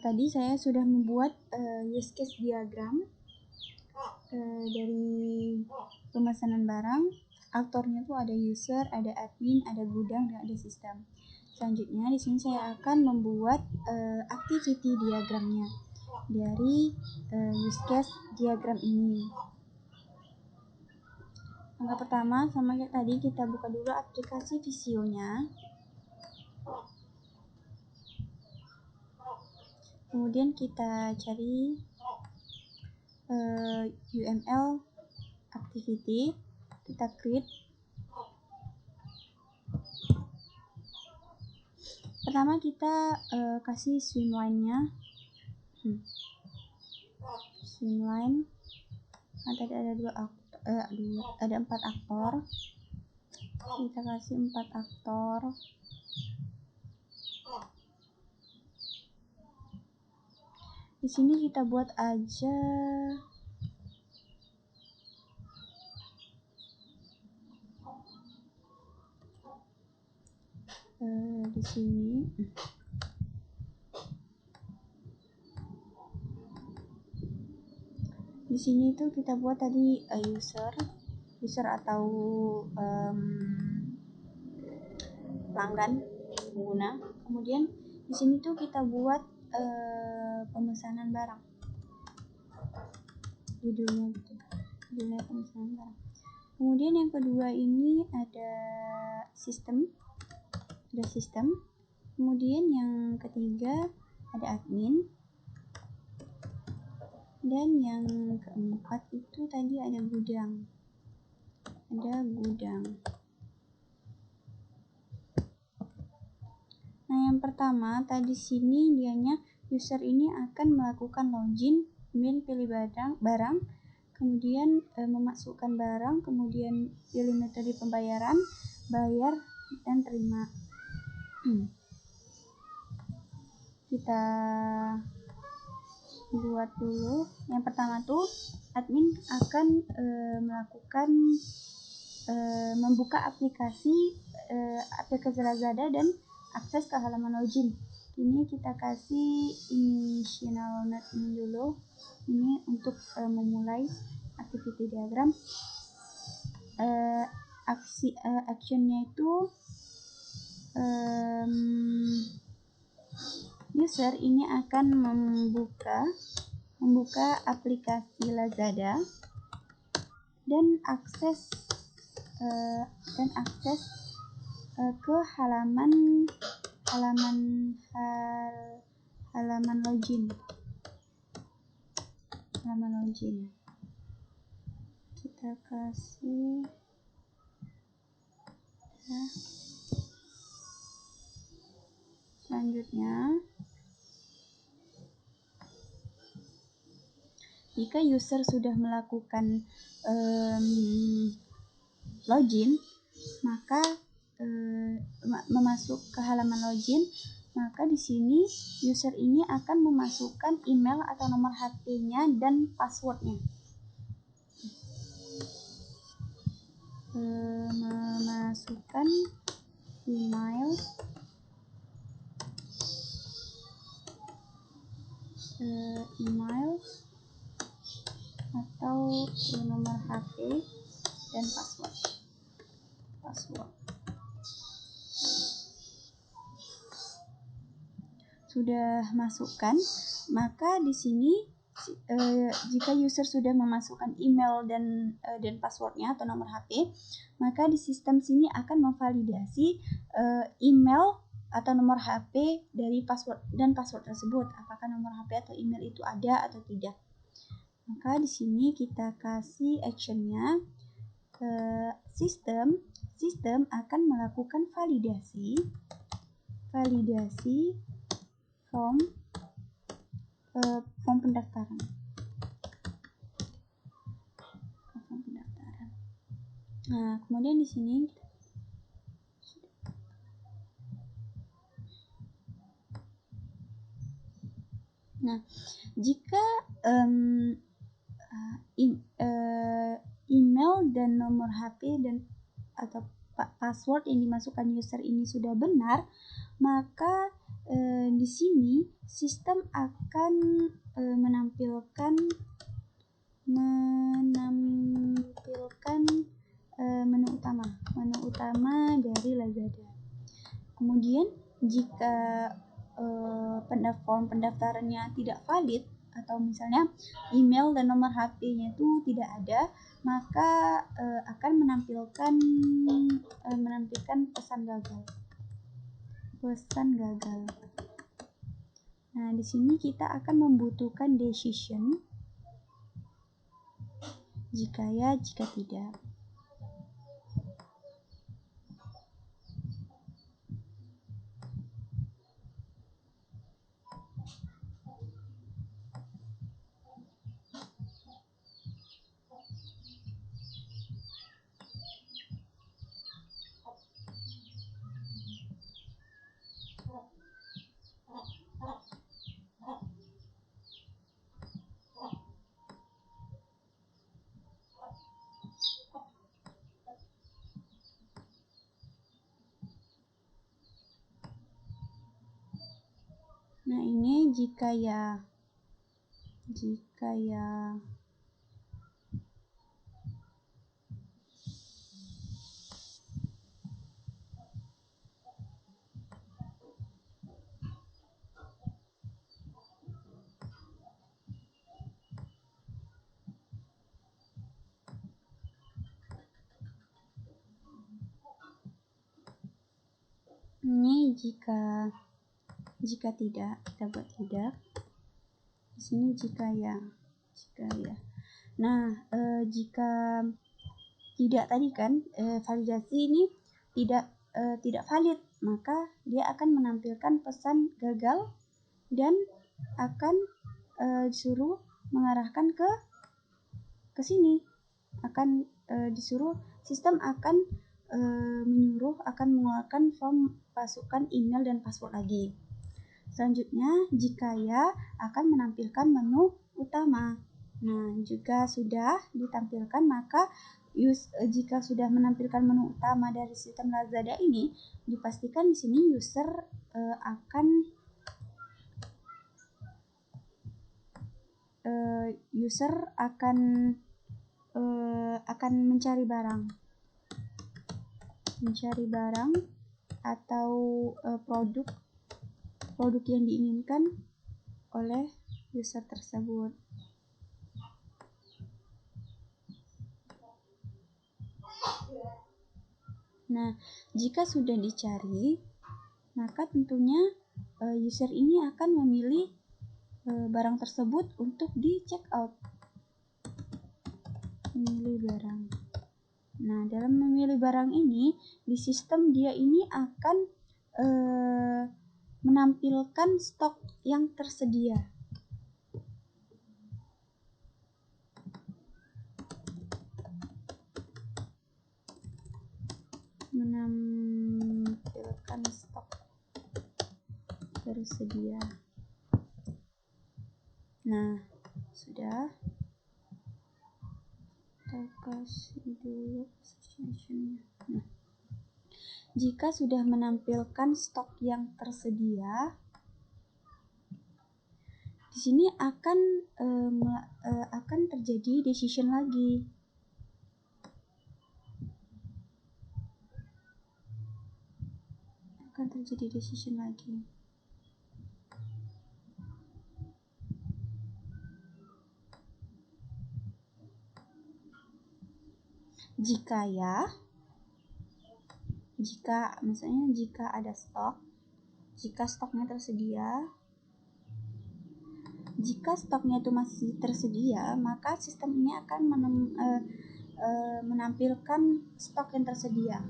Tadi saya sudah membuat use case diagram dari pemesanan barang. Aktornya tuh ada user, ada admin, ada gudang, dan ada sistem. Selanjutnya di sini saya akan membuat activity diagramnya dari use case diagram ini. Langkah pertama, sama kayak tadi, kita buka dulu aplikasi Visio-nya. Kemudian kita cari UML activity, kita create. Pertama kita kasih swimline-nya. Swimline. Nah, tadi ada ada 4 aktor. Kita kasih 4 aktor. Di sini kita buat aja di sini. Di sini tuh kita buat tadi user atau pelanggan pengguna. Kemudian di sini tuh kita buat pemesanan barang. Judulnya pemesanan barang. Kemudian yang kedua ini ada sistem. Kemudian yang ketiga ada admin. Dan yang keempat itu tadi ada gudang. Nah, yang pertama tadi sini dianya user ini akan melakukan login, kemudian pilih barang, kemudian memasukkan barang, kemudian pilih metode pembayaran, bayar, dan terima. Kita buat dulu. Yang pertama tuh admin akan membuka aplikasi Lazada dan akses ke halaman login. Ini kita kasih initial name dulu. Ini untuk memulai activity diagram. Actionnya itu user ini akan membuka aplikasi Lazada dan akses ke halaman login. Kita kasih selanjutnya, jika user sudah melakukan login, maka memasuk ke halaman login, maka di sini user ini akan memasukkan email atau nomor HP-nya dan passwordnya. Memasukkan email atau nomor HP dan password. Sudah masukkan, maka di sini jika user sudah memasukkan email dan passwordnya atau nomor HP, maka di sistem sini akan memvalidasi email atau nomor HP dari password tersebut, apakah nomor HP atau email itu ada atau tidak. Maka di sini kita kasih actionnya ke sistem akan melakukan validasi form pendaftaran. Nah, kemudian di sini jika email dan nomor HP dan atau password yang dimasukkan user ini sudah benar, maka di sini sistem akan menampilkan menu utama dari Lazada. Kemudian jika form pendaftarannya tidak valid atau misalnya email dan nomor HP-nya itu tidak ada, maka akan menampilkan pesan gagal. Nah, di sini kita akan membutuhkan decision jika ya, jika tidak. Nah, ini jika ya. Ini jika tidak, kita buat tidak. Di sini jika ya. Nah, jika tidak tadi kan validasi ini tidak valid, maka dia akan menampilkan pesan gagal dan akan disuruh mengarahkan ke sini. Akan disuruh, sistem akan akan mengeluarkan form masukkan email dan password lagi. Selanjutnya, jika ya akan menampilkan menu utama. Nah, jika sudah ditampilkan, maka jika sudah menampilkan menu utama dari sistem Lazada ini, dipastikan di sini user akan mencari barang atau produk yang diinginkan oleh user tersebut. Nah, jika sudah dicari, maka tentunya user ini akan memilih barang tersebut untuk di check out. Memilih barang. Nah, dalam memilih barang ini, di sistem dia ini akan menampilkan stok yang tersedia. Menampilkan stok tersedia. Nah, sudah. Kita kasih dulu association-nya. Nah, jika sudah menampilkan stok yang tersedia, di sini akan terjadi decision lagi. Jika ada stok, jika stoknya tersedia, jika stoknya itu masih tersedia, maka sistem ini akan menampilkan stok yang tersedia.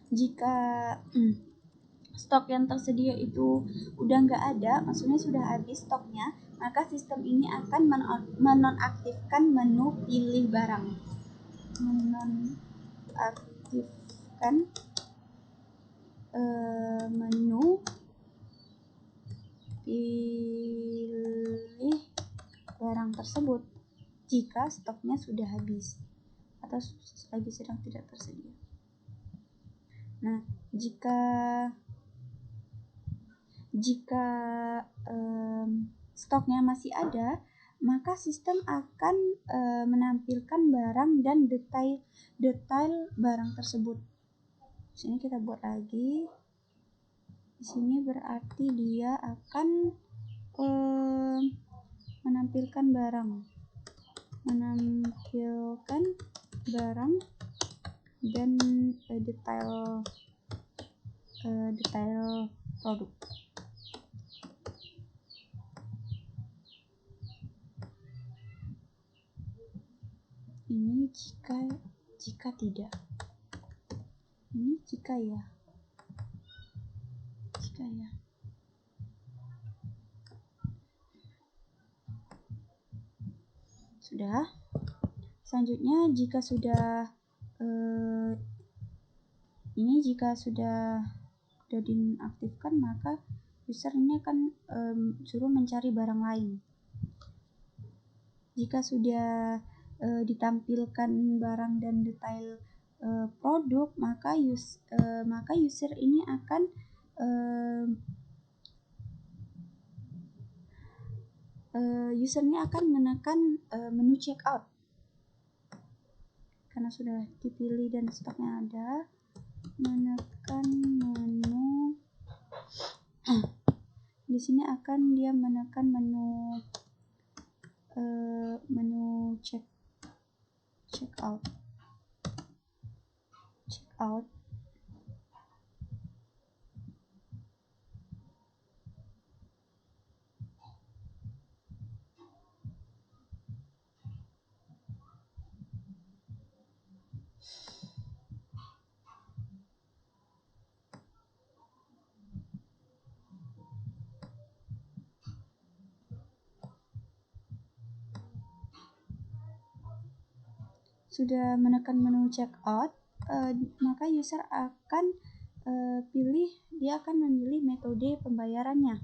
Jika stok yang tersedia itu udah nggak ada, maksudnya sudah habis stoknya, maka sistem ini akan menonaktifkan menu pilih barang. Menonaktifkan menu pilih barang tersebut. jika stoknya sudah habis atau lagi sedang tidak tersedia. Nah, jika stoknya masih ada, maka sistem akan menampilkan barang dan detail barang tersebut. Di sini kita buat lagi. Di sini berarti dia akan menampilkan barang dan detail produk. Ini jika tidak. Ini jika ya. Sudah. Selanjutnya jika sudah dinaktifkan, maka user ini akan suruh mencari barang lain. Jika sudah ditampilkan barang dan detail produk, maka user ini akan menekan menu checkout karena sudah dipilih dan stoknya ada. Menekan menu di sini akan dia menekan menu checkout. Sudah menekan menu checkout, maka user akan dia akan memilih metode pembayarannya.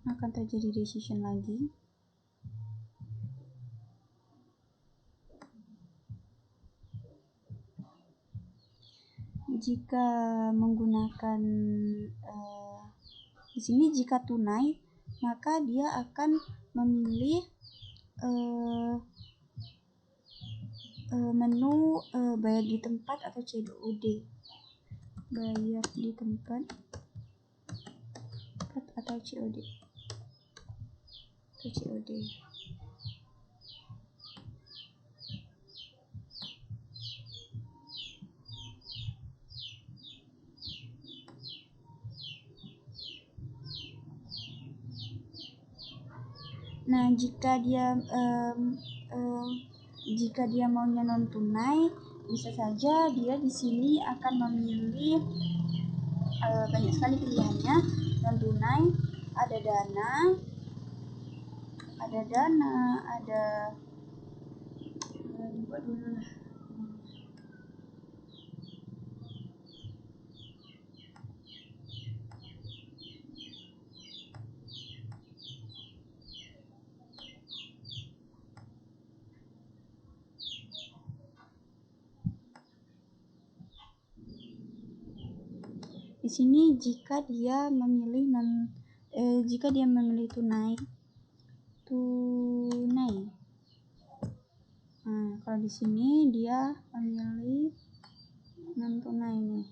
Akan terjadi decision lagi. Jika menggunakan di sini jika tunai, maka dia akan memilih menu bayar di tempat atau COD. Bayar di tempat atau COD. Nah, jika dia maunya non tunai, bisa saja dia di sini akan memilih banyak sekali pilihannya. Non tunai, ada dana, dibuat dulu lah. Di sini jika dia memilih tunai. Nah, kalau di sini dia memilih non tunai nih.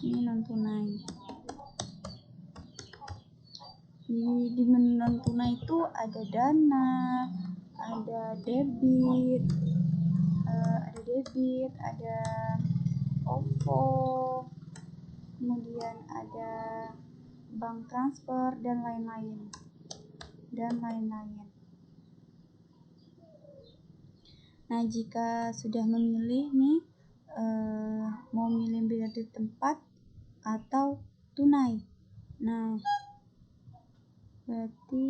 Ini non tunai. Di menu non tunai itu ada dana, ada debit, ada OVO, kemudian ada bank transfer dan lain-lain. Nah, jika sudah memilih nih, mau milih bayar di tempat atau tunai. Nah, berarti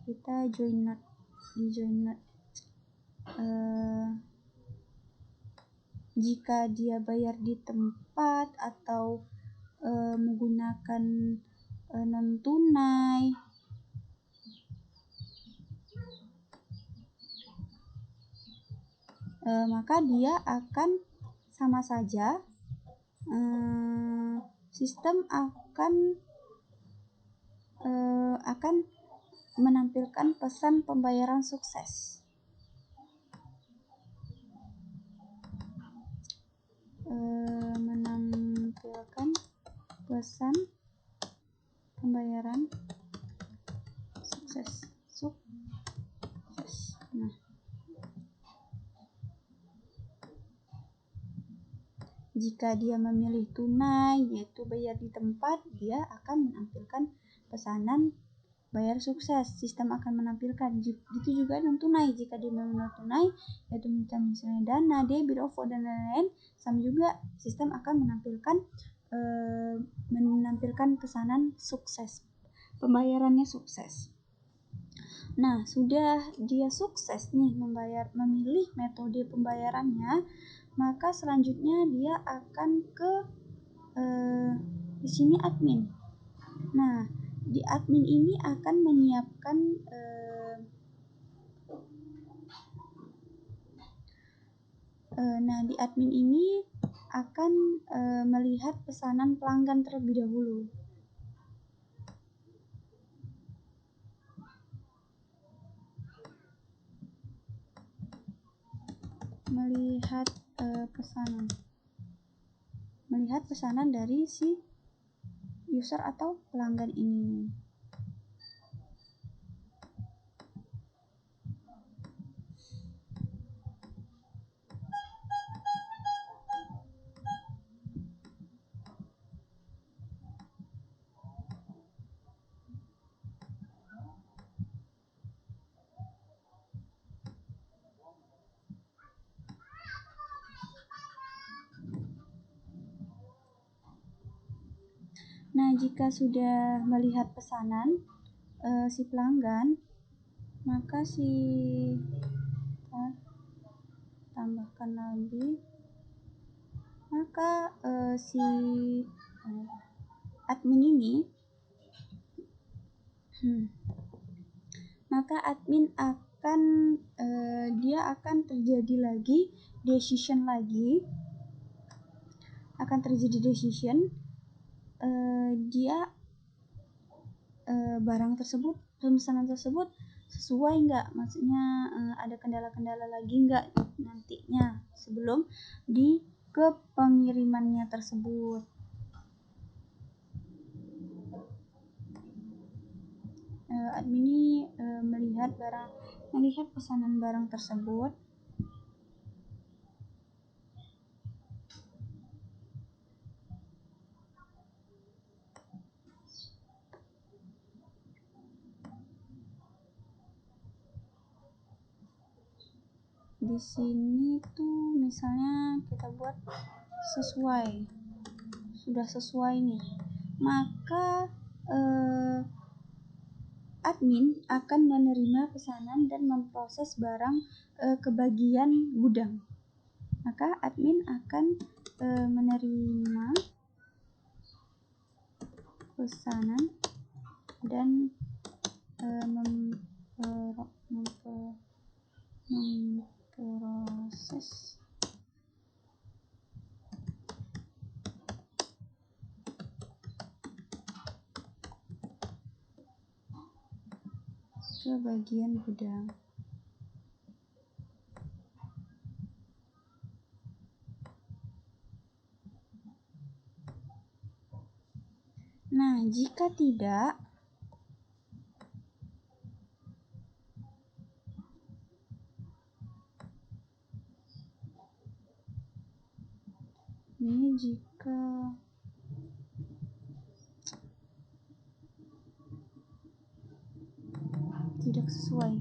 kita di join note. Jika dia bayar di tempat atau menggunakan non tunai, maka dia akan sama saja, sistem akan menampilkan pesan pembayaran sukses. Menampilkan pesan pembayaran sukses. Nah, jika dia memilih tunai, yaitu bayar di tempat, dia akan menampilkan pesanan bayar sukses. Sistem akan menampilkan. Itu juga non tunai. Jika dia memilih tunai, yaitu misalnya dana, debit, OVO, dan lain-lain, sama juga sistem akan menampilkan pesanan sukses. Pembayarannya sukses. Nah, sudah dia sukses nih memilih metode pembayarannya, maka selanjutnya dia akan ke di sini admin. Nah, di admin ini akan menyiapkan di admin ini akan melihat pesanan pelanggan terlebih dahulu. Melihat pesanan dari si user atau pelanggan ini. Nah, jika sudah melihat pesanan si pelanggan, maka tambahkan lagi, maka si admin ini maka admin akan dia akan terjadi lagi decision dia barang tersebut, pemesanan tersebut sesuai nggak, maksudnya ada kendala-kendala lagi nggak nantinya sebelum ke pengirimannya tersebut. Admin ini melihat pesanan barang tersebut. Di sini tuh misalnya kita buat sudah sesuai nih, maka admin akan menerima pesanan dan memproses barang ke bagian gudang. Maka admin akan menerima pesanan dan memproses ke bagian gudang. Nah, jika tidak, ini jika tidak sesuai,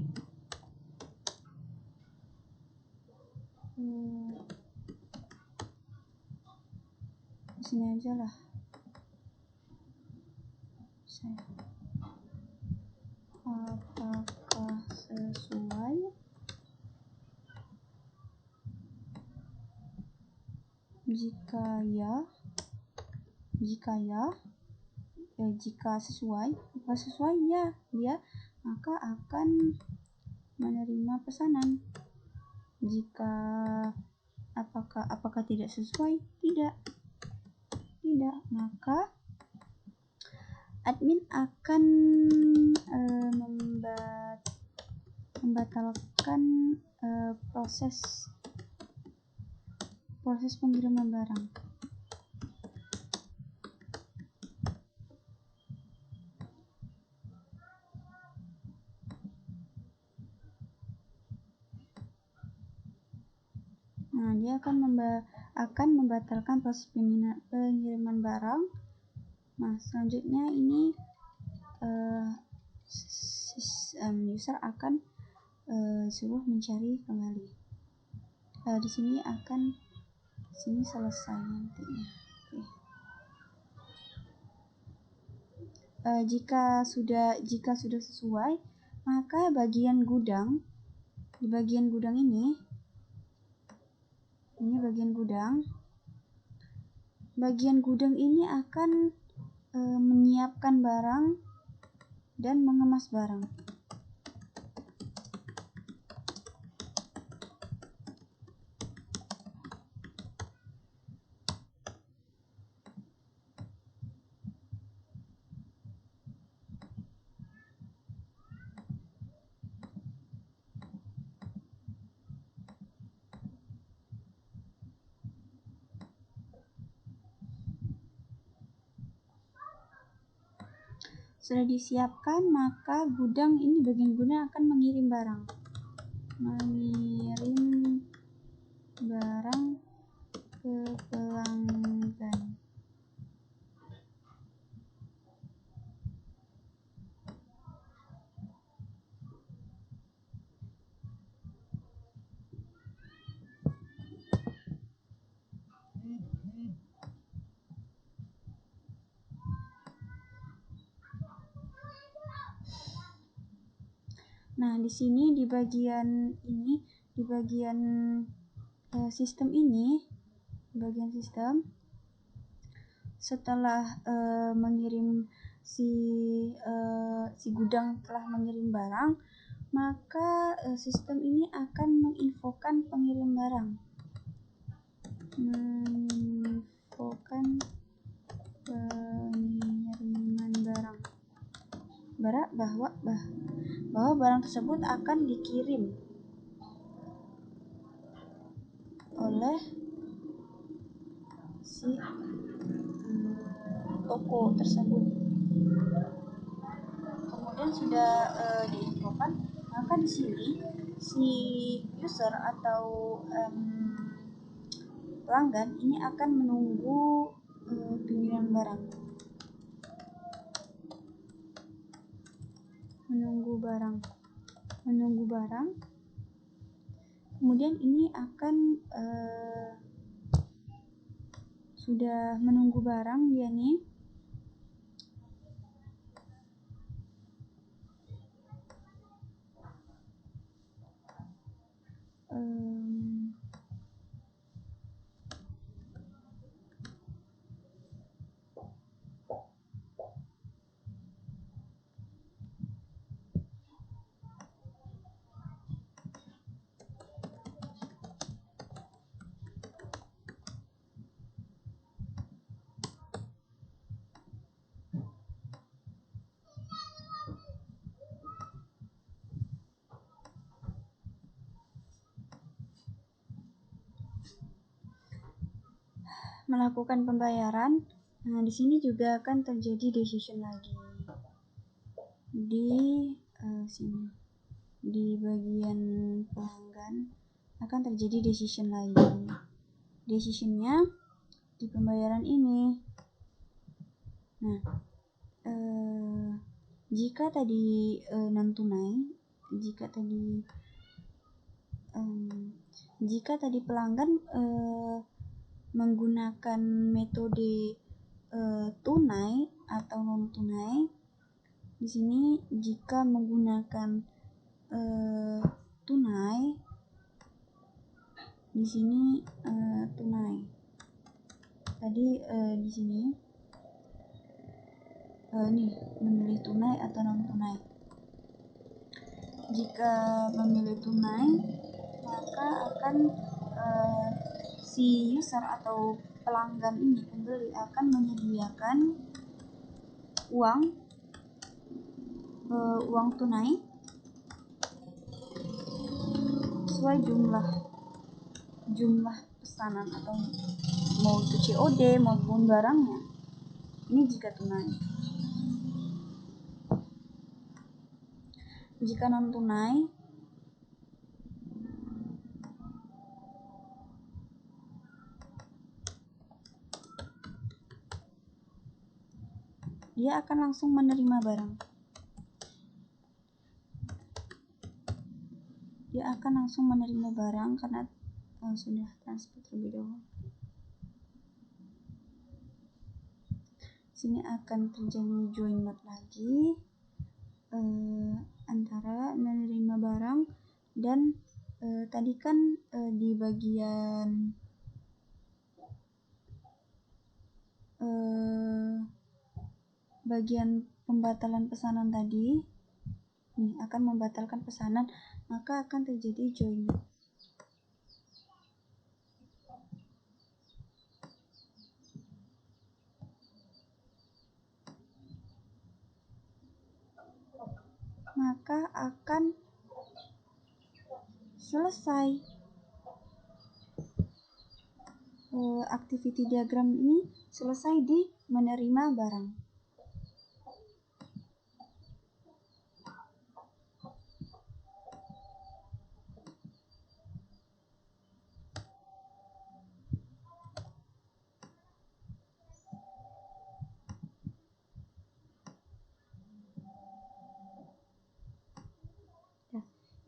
sini aja lah. Apakah sesuai? Jika sesuai, ya, maka akan menerima pesanan. Jika apakah tidak sesuai? Tidak, maka admin akan membatalkan proses pengiriman barang. Nah, dia akan membatalkan proses pengiriman barang. Nah, selanjutnya ini user akan suruh mencari kembali. Di sini selesai nantinya. Jika sudah sesuai, maka di bagian gudang ini bagian gudang ini akan menyiapkan barang dan mengemas barang. Sudah disiapkan, maka bagian gudang akan mengirim barang ke pelanggan. Nah, di sini di bagian sistem ini, setelah mengirim si gudang telah mengirim barang, maka sistem ini akan menginfokan pengiriman barang. Bahwa barang tersebut akan dikirim oleh si toko tersebut. Kemudian sudah diinfokan, maka di sini si user atau pelanggan ini akan menunggu pengiriman barang. Menunggu barang. Kemudian ini akan sudah menunggu barang dia nih. Melakukan pembayaran. Nah, di sini juga akan terjadi decision lagi. Di sini di bagian pelanggan akan terjadi decision lagi. Decisionnya di pembayaran ini. Nah, jika tadi non tunai, jika tadi pelanggan menggunakan metode tunai atau non tunai. Di sini jika menggunakan tunai, di sini tunai. Tadi di sini nih memilih tunai atau non tunai. Jika memilih tunai, maka akan si user atau pelanggan ini, pembeli, akan menyediakan uang tunai sesuai jumlah pesanan atau mau itu COD maupun barangnya. Ini jika tunai. Jika non tunai, dia akan langsung menerima barang. Dia akan langsung menerima barang karena sudah transfer terlebih dahulu. Sini akan terjadi join not lagi antara menerima barang dan tadi kan di bagian pembatalan pesanan tadi nih akan membatalkan pesanan, maka akan terjadi join not. Maka akan selesai activity diagram ini selesai di menerima barang.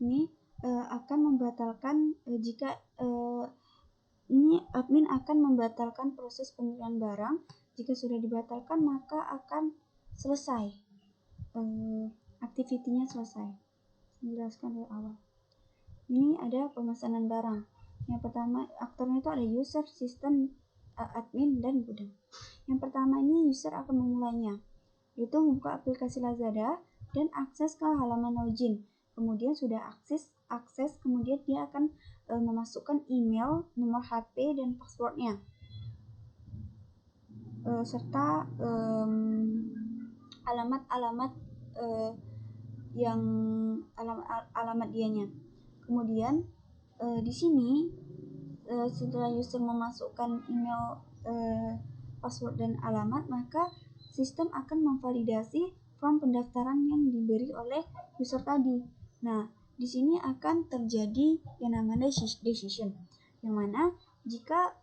Ini akan membatalkan jika ini admin akan membatalkan proses pengiriman barang. Jika sudah dibatalkan, maka akan selesai aktivitinya selesai. Saya jelaskan dari awal. Ini ada pemesanan barang. Yang pertama aktornya itu ada user, sistem, admin, dan gudang. Yang pertama ini user akan memulainya, yaitu membuka aplikasi Lazada dan akses ke halaman login. Kemudian sudah akses, kemudian dia akan memasukkan email, nomor HP, dan passwordnya, serta alamat yang alamat dianya. Kemudian di sini setelah user memasukkan email, password, dan alamat, maka sistem akan memvalidasi form pendaftaran yang diberi oleh user tadi. Nah, di sini akan terjadi yang namanya decision, yang mana jika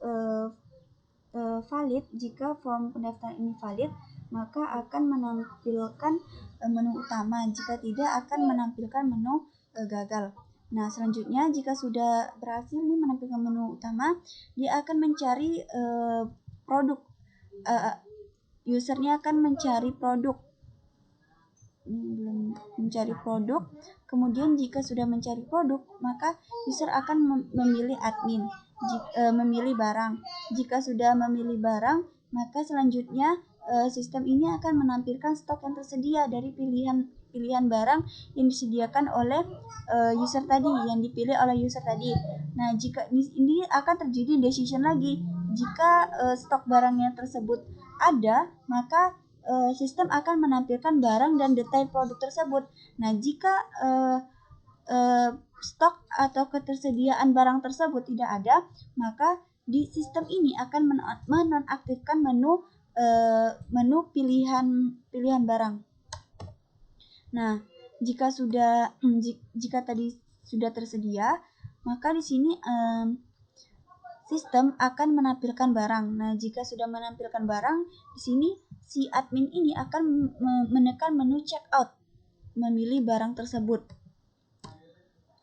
valid, jika form pendaftaran ini valid, maka akan menampilkan menu utama. Jika tidak, akan menampilkan menu gagal. Nah, selanjutnya jika sudah berhasil nih menampilkan menu utama, dia akan mencari produk. Usernya akan mencari produk. Ini belum mencari produk. Kemudian jika sudah mencari produk, maka user akan memilih admin, memilih barang. Jika sudah memilih barang, maka selanjutnya sistem ini akan menampilkan stok yang tersedia dari pilihan barang yang disediakan oleh user tadi, yang dipilih oleh user tadi. Nah, jika ini akan terjadi decision lagi. Jika stok barangnya tersebut ada, maka sistem akan menampilkan barang dan detail produk tersebut. Nah, jika stok atau ketersediaan barang tersebut tidak ada, maka di sistem ini akan menonaktifkan menu pilihan barang. Nah, jika tadi sudah tersedia, maka di sini sistem akan menampilkan barang. Nah, jika sudah menampilkan barang, di sini si admin ini akan menekan menu checkout, memilih barang tersebut.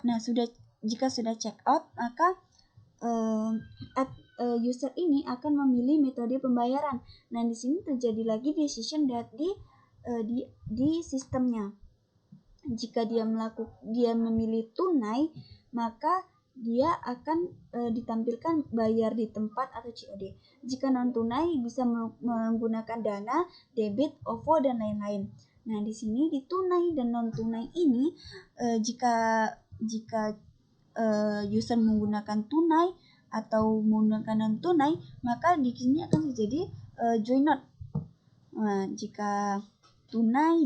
Nah, jika sudah checkout, maka user ini akan memilih metode pembayaran. Nah, di sini terjadi lagi decision di sistemnya. Jika dia memilih tunai, maka dia akan ditampilkan bayar di tempat atau COD. Jika non tunai bisa menggunakan dana, debit, OVO dan lain-lain. Nah, di sini di tunai dan non tunai ini jika user menggunakan tunai atau menggunakan non tunai, maka di sini akan terjadi join not. Nah, jika tunai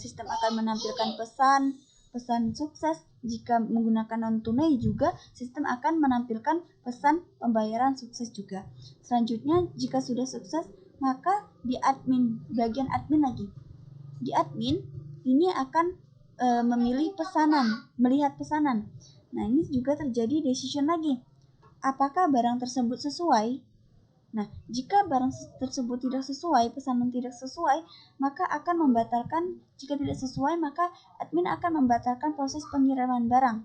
sistem akan menampilkan pesan sukses. Jika menggunakan non tunai juga sistem akan menampilkan pesan pembayaran sukses juga. Selanjutnya, jika sudah sukses, maka di bagian admin lagi. Di admin ini akan melihat pesanan. Nah, ini juga terjadi decision lagi. Apakah barang tersebut sesuai? Nah, jika barang tersebut tidak sesuai, pesanan tidak sesuai, maka akan membatalkan. Jika tidak sesuai, maka admin akan membatalkan proses pengiriman barang.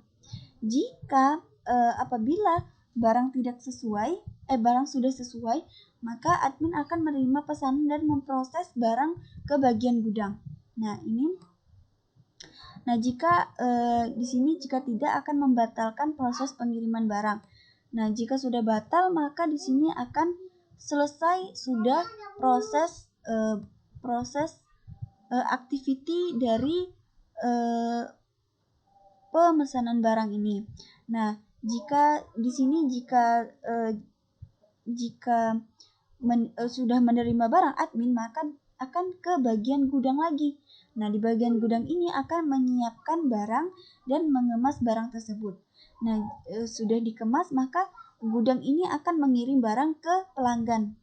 Jika apabila barang sudah sesuai, maka admin akan menerima pesanan dan memproses barang ke bagian gudang. Nah, jika di sini jika tidak akan membatalkan proses pengiriman barang. Nah, jika sudah batal, maka di sini akan selesai sudah proses activity dari pemesanan barang ini. Nah, jika di sini sudah menerima barang admin, maka akan ke bagian gudang lagi. Nah, di bagian gudang ini akan menyiapkan barang dan mengemas barang tersebut. Nah, sudah dikemas, maka gudang ini akan mengirim barang ke pelanggan,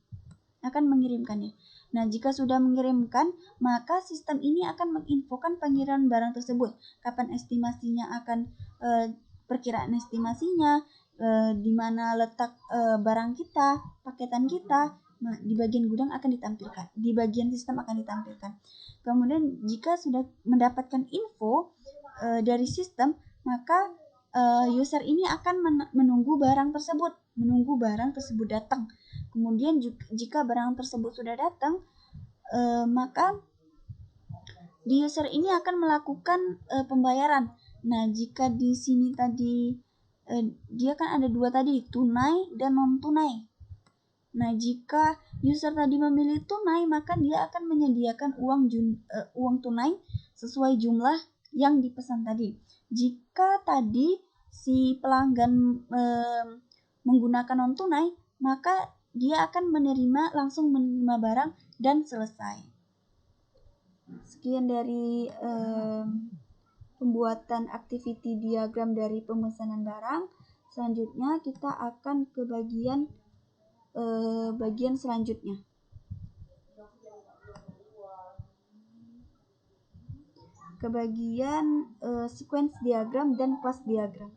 akan mengirimkannya. Nah, jika sudah mengirimkan, maka sistem ini akan menginfokan pengiriman barang tersebut. Kapan estimasinya akan perkiraan estimasinya, di mana letak barang kita, paketan kita. Nah, di bagian gudang akan ditampilkan, di bagian sistem akan ditampilkan. Kemudian jika sudah mendapatkan info dari sistem, maka user ini akan menunggu barang tersebut datang. Kemudian jika barang tersebut sudah datang, maka di user ini akan melakukan pembayaran. Nah, jika di sini tadi dia kan ada dua tadi, tunai dan non tunai. Nah, jika user tadi memilih tunai, maka dia akan menyediakan uang tunai sesuai jumlah yang dipesan tadi. Jika tadi si pelanggan menggunakan non tunai, maka dia akan langsung menerima barang dan selesai. Sekian dari pembuatan activity diagram dari pemesanan barang. Selanjutnya kita akan ke bagian selanjutnya. Ke bagian sequence diagram dan class diagram.